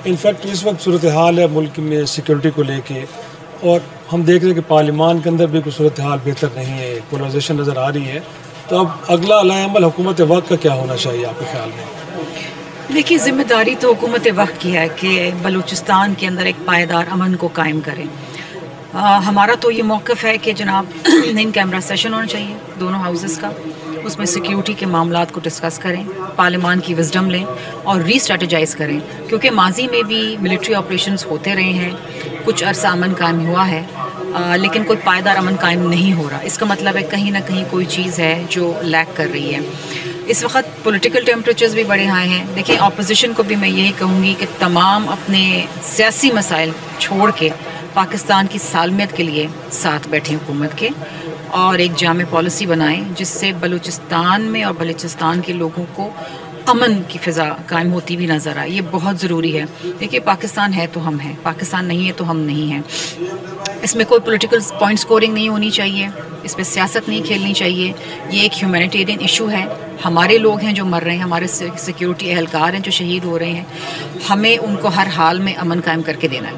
In fact اس وقت صورتحال ہے ملک میں سیکورٹی کو لے کے، اور ہم دیکھ رہے ہیں کہ پارلیمان کے اندر بھی کوئی صورتحال بہتر نہیں ہے، پولرائزیشن نظر آ رہی ہے. تو اب اگلا علیہ عمل حکومت وقت کا کیا ہونا چاہیے آپ کے خیال میں؟ دیکھیے، ذمہ داری تو حکومت وقت کی ہے کہ بلوچستان کے اندر ایک پائیدار امن کو قائم کریں. ہمارا تو یہ موقف ہے کہ جناب ان کیمرہ سیشن ہونا چاہیے دونوں ہاؤسز کا، اس میں سیکیورٹی کے معاملات کو ڈسکس کریں، پارلیمان کی وزڈم لیں اور ری اسٹریٹجائز کریں، کیونکہ ماضی میں بھی ملٹری آپریشنز ہوتے رہے ہیں، کچھ عرصہ امن قائم ہوا ہے، لیکن کوئی پائیدار امن قائم نہیں ہو رہا. اس کا مطلب ہے کہیں نہ کہیں کوئی چیز ہے جو لیک کر رہی ہے. اس وقت پولیٹیکل ٹیمپریچرز بھی بڑے ہائی ہیں. دیکھیں، اپوزیشن کو بھی میں یہی کہوں گی کہ تمام اپنے سیاسی مسائل چھوڑ کے پاکستان کی سالمیت کے لیے ساتھ بیٹھیں حکومت کے، اور ایک جامع پالیسی بنائیں جس سے بلوچستان میں اور بلوچستان کے لوگوں کو امن کی فضا قائم ہوتی بھی نظر آئے. یہ بہت ضروری ہے. دیکھیے، پاکستان ہے تو ہم ہیں، پاکستان نہیں ہے تو ہم نہیں ہیں. اس میں کوئی پولیٹیکل پوائنٹ سکورنگ نہیں ہونی چاہیے، اس پہ سیاست نہیں کھیلنی چاہیے. یہ ایک ہیومینیٹیرین ایشو ہے. ہمارے لوگ ہیں جو مر رہے ہیں، ہمارے سیکیورٹی اہلکار ہیں جو شہید ہو رہے ہیں. ہمیں ان کو ہر حال میں امن قائم کر کے دینا ہے.